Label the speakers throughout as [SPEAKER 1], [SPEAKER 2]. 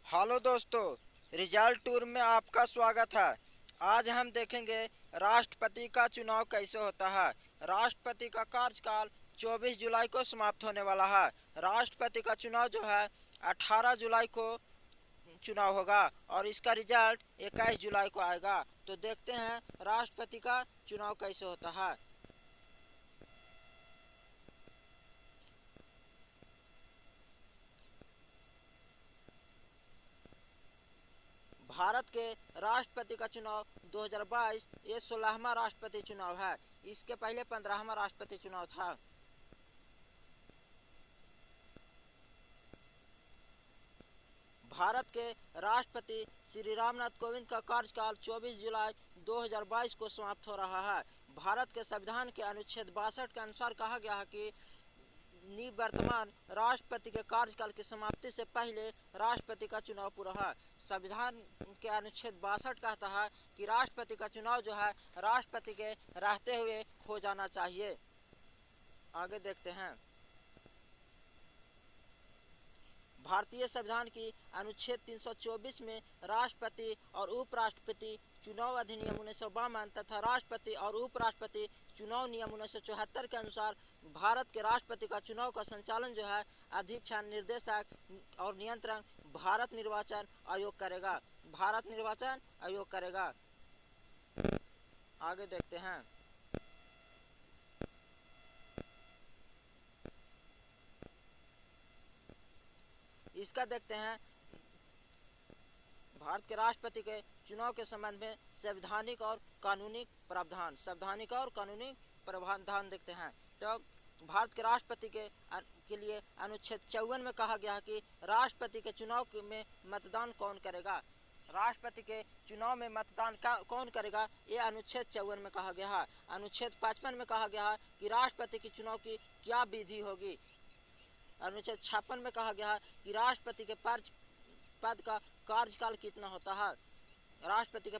[SPEAKER 1] Hello दोस्तों। Result tour में आपका स्वागत है। आज हम देखेंगे राष्ट्रपति का चुनाव कैसे होता है। राष्ट्रपति का कार्यकाल 24 जुलाई को समाप्त होने वाला है। राष्ट्रपति का चुनाव जो है 18 जुलाई को चुनाव होगा और इसका रिजल्ट 21 जुलाई को आएगा। तो देखते हैं राष्ट्रपति का चुनाव कैसे होता है। भारत के राष्ट्रपति का चुनाव 2022 ये 16वां राष्ट्रपति चुनाव है। इसके पहले 15वां राष्ट्रपति चुनाव था। भारत के राष्ट्रपति श्री रामनाथ कोविंद का कार्यकाल 24 जुलाई 2022 को समाप्त हो रहा है। भारत के संविधान के अनुच्छेद 62 के अनुसार कहा गया है कि निवर्तमान राष्ट्रपति के कार्यकाल की समाप्ति से पहले राष्ट्रपति का चुनाव पूरा है। संविधान के अनुच्छेद 62 कहता है कि राष्ट्रपति का चुनाव जो है राष्ट्रपति के रहते हुए हो जाना चाहिए। आगे देखते हैं। भारतीय संविधान की अनुच्छेद 324 में राष्ट्रपति और उपराष्ट्रपति चुनाव अधिनियम 1952 तथा राष्ट्रपति और उपराष्ट्रपति चुनाव नियम 1974 के अनुसार भारत के राष्ट्रपति का चुनाव का संचालन जो है अध्यक्ष, निर्देशक और नियंत्रण भारत निर्वाचन आयोग करेगा। भारत निर्वाचन आयोग करेगा। आगे देखते हैं। इसका देखते हैं। भारत के राष्ट्रपति के चुनाव के संबंध में संवैधानिक और कानूनी प्रावधान देखते हैं। तो भारत के राष्ट्रपति के लिए अनुच्छेद 54 में कहा गया है कि राष्ट्रपति के चुनाव में मतदान कौन करेगा। राष्ट्रपति के चुनाव में मतदान कौन करेगा, ये अनुच्छेद 54 में कहा गया है। अनुच्छेद 55 में कहा गया है कि राष्ट्रपति के चुनाव की क्या विधि होगी। अनुच्छेद 56 में कहा गया है कि राष्ट्रपति के पद का कार्यकाल कितना होता है। राष्ट्रपति के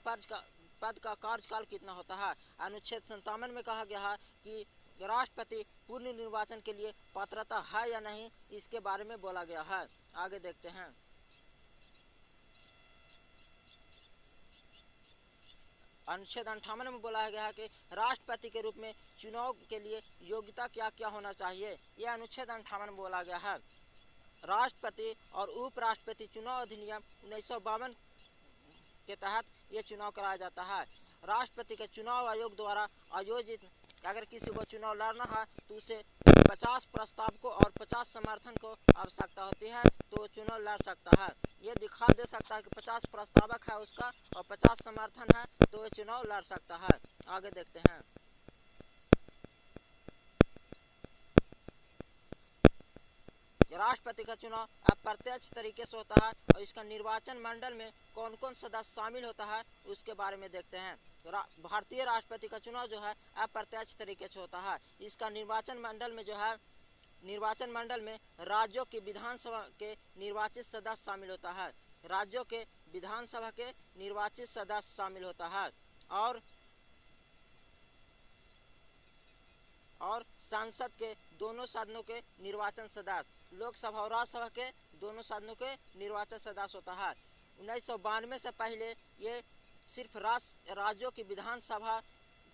[SPEAKER 1] पद का कार्यकाल कितना होता है। अनुच्छेद 57 में कहा गया है कि राष्ट्रपति पूर्ण निर्वाचन के लिए पात्रता है या नहीं, इसके बारे में बोला गया है। आगे देखते हैं। अनुच्छेद 58 में बोला गया है कि राष्ट्रपति के रूप में चुनाव के लिए योग्यता क्या क्या होना चाहिए। यह अनुच्छेद 58 में बोला गया है। राष्ट्रपति और उपराष्ट्रपति चुनाव अधिनियम 1952 के तहत ये चुनाव कराया जाता है। राष्ट्रपति के चुनाव आयोग द्वारा आयोजित अगर किसी को चुनाव लड़ना है तो उसे 50 प्रस्ताव को और 50 समर्थन को आवश्यकता होती है, तो वो चुनाव लड़ सकता है। ये दिखा दे सकता है कि 50 प्रस्तावक है उसका और 50 समर्थन है, तो ये चुनाव लड़ सकता है। आगे देखते हैं। राष्ट्रपति का चुनाव अप्रत्यक्ष तरीके से होता है और इसका निर्वाचन मंडल में कौन कौन सदस्य शामिल होता है उसके बारे में देखते हैं। भारतीय राष्ट्रपति का चुनाव जो है अप्रत्यक्ष तरीके से होता है। इसका निर्वाचन मंडल में राज्यों की विधानसभा के निर्वाचित सदस्य शामिल होता है। राज्यों के विधानसभा के निर्वाचित सदस्य शामिल होता है और संसद के दोनों सदनों के निर्वाचन सदस्य, लोकसभा और राज्यसभा के दोनों सदनों के निर्वाचन सदस्य होता है। 1992 से पहले ये सिर्फ राज्यों की विधानसभा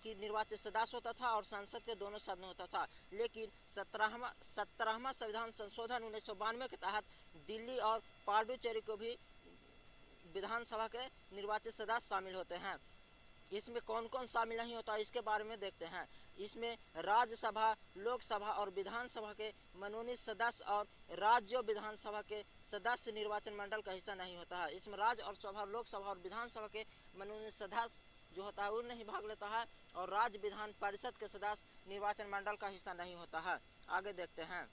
[SPEAKER 1] की निर्वाचित सदस्य होता था और संसद के दोनों सदन होता था। लेकिन 17वां संविधान संशोधन 1992 के तहत दिल्ली और पांडुचेरी को भी विधानसभा के निर्वाचित सदस्य शामिल होते हैं। इसमें कौन कौन शामिल नहीं होता इसके बारे में देखते हैं। इसमें राज्यसभा, लोकसभा और विधानसभा के मनोनीत सदस्य और राज्य विधानसभा के सदस्य निर्वाचन मंडल का हिस्सा नहीं होता है। इसमें राज्य और सभा, लोकसभा और विधानसभा के मनोनीत सदस्य जो होता है वो नहीं भाग लेता है और राज्य विधान परिषद के सदस्य निर्वाचन मंडल का हिस्सा नहीं होता है। आगे देखते हैं।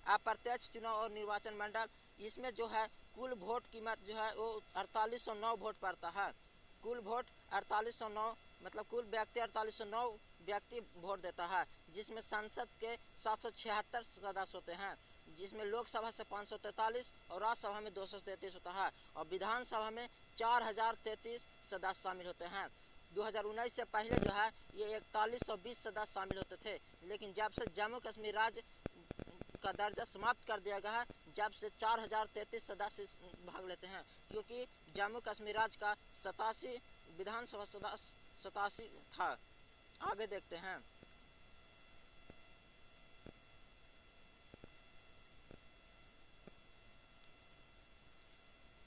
[SPEAKER 1] अप्रत्यक्ष चुनाव और निर्वाचन मंडल। इसमें जो है कुल वोट कीमत जो है वो 4809 वोट पड़ता है। कुल वोट 4809 मतलब कुल व्यक्ति 4809 व्यक्ति वोट देता है, जिसमें संसद के 776 सदस्य होते हैं, जिसमें लोकसभा से 543 और राज्यसभा में 233 होता है और विधानसभा में 4033 सदस्य शामिल होते हैं। 2019 से पहले जो है ये 4120 सदस्य शामिल होते थे, लेकिन जब से जम्मू कश्मीर राज्य का दर्जा समाप्त कर दिया गया है, जब से 4033 सदस्य भाग लेते हैं, क्योंकि जम्मू कश्मीर राज्य का 87 विधानसभा सदस्य 87 था। आगे देखते हैं।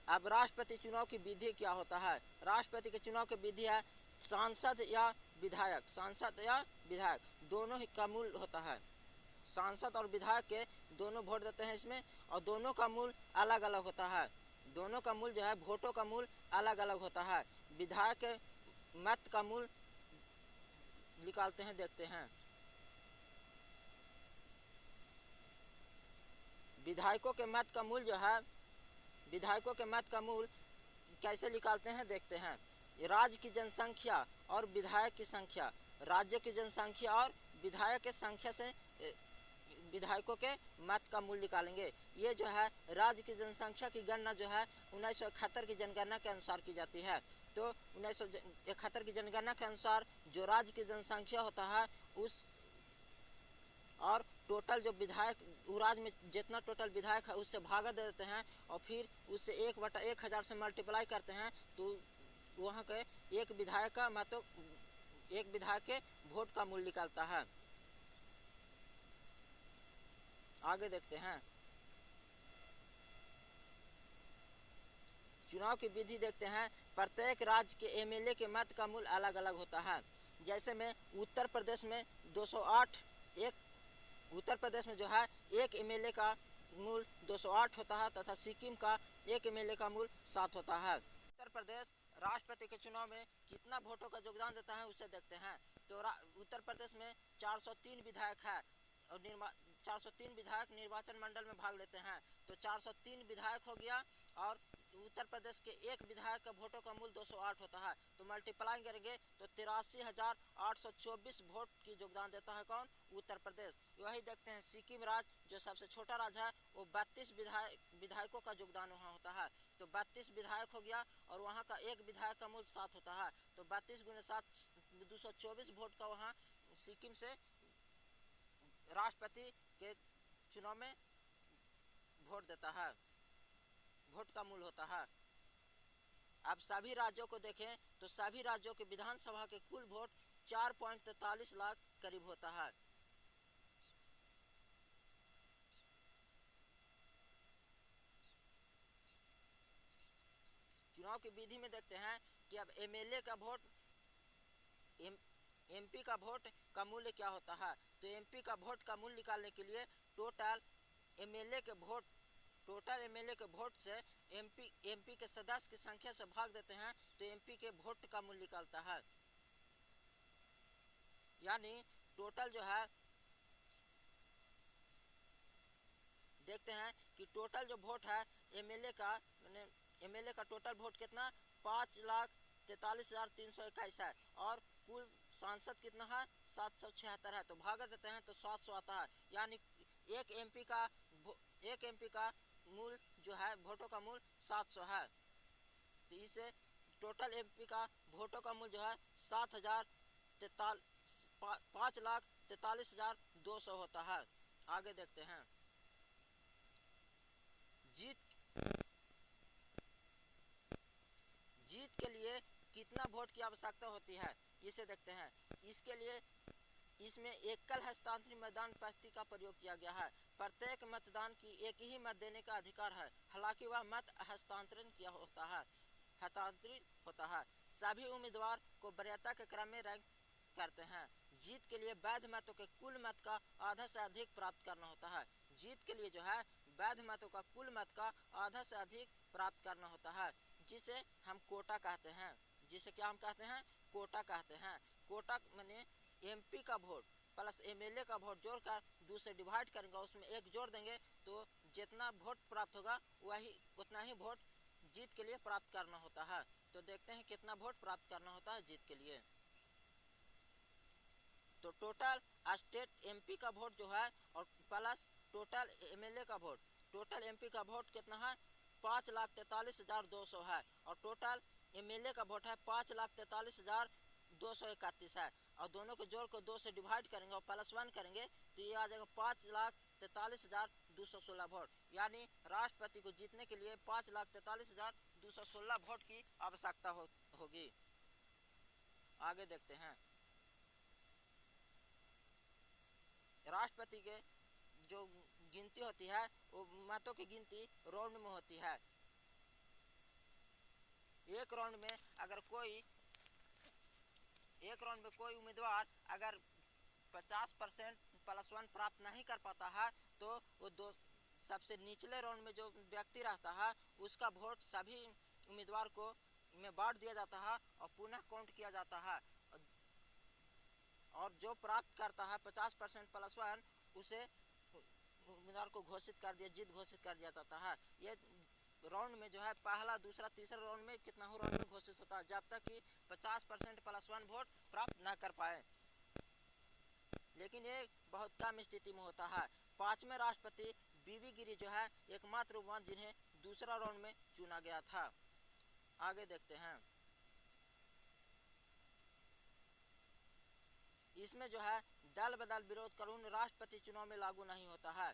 [SPEAKER 1] अब राष्ट्रपति चुनाव की विधि क्या होता है। राष्ट्रपति के चुनाव की विधि है सांसद या विधायक, सांसद या विधायक दोनों ही का मूल होता है। सांसद और विधायक के दोनों वोट देते हैं इसमें, और दोनों का मूल अलग अलग होता है। दोनों का मूल जो है वोटों का मूल अलग अलग होता है। विधायक के मत का मूल निकालते हैं, देखते हैं। विधायकों के मत का मूल जो है, विधायकों के मत का मूल कैसे निकालते हैं, देखते हैं। राज्य की जनसंख्या और विधायक की संख्या, राज्य की जनसंख्या और विधायक की संख्या से विधायकों के मत का मूल निकालेंगे। ये जो है राज्य की जनसंख्या की गणना जो है 1971 की जनगणना के अनुसार की जाती है। तो 1971 की जनगणना के अनुसार जो राज्य की जनसंख्या होता है उस और टोटल जो विधायक राज्य में जितना टोटल विधायक है उससे भागा दे देते हैं, और फिर उससे 1/1000 से मल्टीप्लाई करते हैं, तो वहाँ के एक विधायक का मतों, एक विधायक के वोट का मूल्य निकलता है। आगे देखते हैं। चुनाव की विधि देखते हैं। प्रत्येक राज्य के एमएलए के मत का मूल्य अलग अलग होता है। जैसे में उत्तर प्रदेश में 208 एक उत्तर प्रदेश में जो है एक एमएलए का मूल्य 208 होता है, तथा सिक्किम का एक एमएलए का मूल्य 7 होता है। उत्तर प्रदेश राष्ट्रपति के चुनाव में कितना वोटों का योगदान देता है उसे देखते हैं। तो उत्तर प्रदेश में 403 विधायक है और 403 विधायक निर्वाचन मंडल में भाग लेते हैं, तो 403 विधायक हो गया, और उत्तर प्रदेश के एक विधायक का वोटों का मूल्य 208 होता है, तो मल्टीप्लाई करेंगे तो 83,824 वोट की योगदान देता है कौन, उत्तर प्रदेश। वही देखते हैं सिक्किम राज्य जो सबसे छोटा राज्य है, वो 32 विधायकों का योगदान वहाँ होता है, तो 32 विधायक हो गया, और वहाँ का एक विधायक का मूल्य 7 होता है, तो 32 × 7 224 वोट का वहाँ सिक्किम से राष्ट्रपति के चुनाव में वोट देता है, वोट का मूल्य होता है। अब सभी राज्यों को देखें तो सभी राज्यों के विधानसभा के कुल वोट 4.43 लाख करीब होता है। चुनाव की विधि में देखते हैं कि अब एमएलए का वोट, एमपी का वोट का मूल्य क्या होता है। तो एमपी का वोट का मूल्य निकालने के लिए टोटल एमएलए के वोट से एमपी के सदस्य की संख्या से भाग देते हैं, तो एमपी के वोट का मूल्य निकलता है। यानी टोटल जो है देखते हैं कि टोटल जो वोट है एमएलए का टोटल वोट कितना 5,43,321 है, और कुल सांसद कितना है 776 है, तो भागा देते हैं तो 700 आता है। यानी एक एमपी का मूल जो है वोटों का मूल 700 है, तो इससे टोटल एमपी का वोटों का मूल जो है 5,43,200 होता है। आगे देखते हैं। जीत के लिए कितना वोट की आवश्यकता होती है इसे देखते हैं। इसके लिए इसमें एकल हस्तांतरण मतदान पद्धति का प्रयोग किया गया है। प्रत्येक मतदान की एक ही मत देने का अधिकार है, हालांकि वह मत हस्तांतरित होता है। सभी उम्मीदवार को वरीयता के क्रम में रैंक करते हैं। जीत के लिए वैध मतों के कुल मत का आधा से अधिक प्राप्त करना होता है। जीत के लिए जो है वैध मतों का कुल मत का आधा से अधिक प्राप्त करना होता है, जिसे हम कोटा कहते हैं। जिसे क्या हम कहते हैं, कोटा कहते हैं। कोटा माने एमपी का वोट प्लस एमएलए का वोट जोड़कर 2 से डिवाइड करेंगे, उसमें 1 जोड़ देंगे, तो जितना वोट प्राप्त होगा उतना ही वोट जीत के लिए प्राप्त करना होता है। तो देखते हैं कितना वोट प्राप्त करना होता है जीत के लिए। तो टोटल स्टेट एमपी का वोट जो है और प्लस टोटल एमएलए का वोट, टोटल एमपी का वोट कितना है 5,43,200 है, और टोटल एमएलए का वोट है 5,43,200 231 है, और दोनों के जोड़ को 2 से डिवाइड करेंगे और +1 करेंगे तो ये आ जाएगा 5,43,216 वोट। यानी राष्ट्रपति को जीतने के लिए 5,43,216 वोट की आवश्यकता होगी। आगे देखते हैं। राष्ट्रपति के जो गिनती होती है वो मतों की गिनती राउंड में होती है। एक राउंड में कोई उम्मीदवार अगर 50% +1 प्राप्त नहीं कर पाता है तो वो सबसे निचले राउंड में जो व्यक्ति रहता है उसका वोट सभी उम्मीदवार को में बांट दिया जाता है और पुनः काउंट किया जाता है, और जो प्राप्त करता है 50% +1 उसे उम्मीदवार को जीत घोषित कर दिया जाता है। ये राउंड में जो है पहला, दूसरा, तीसरा राउंड में कितना हो राउंड में घोषित होता है जब तक कि 50% +1 वोट प्राप्त न कर पाए, लेकिन ये बहुत कम स्थिति में होता है। 5वें राष्ट्रपति बीबी गिरी जो है एकमात्र उम्मीदवार जिन्हें दूसरा राउंड में चुना गया था। आगे देखते हैं। इसमें जो है दल बदल विरोध कानून राष्ट्रपति चुनाव में लागू नहीं होता है।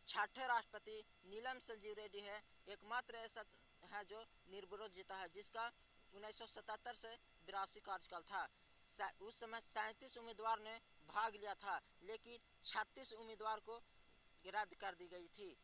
[SPEAKER 1] 6ठे राष्ट्रपति नीलम संजीव रेड्डी है, एकमात्र ऐसा है जो निर्विरोध जीता है, जिसका 1977 से 82 कार्यकाल था। उस समय 37 उम्मीदवार ने भाग लिया था, लेकिन 36 उम्मीदवार को रद्द कर दी गई थी।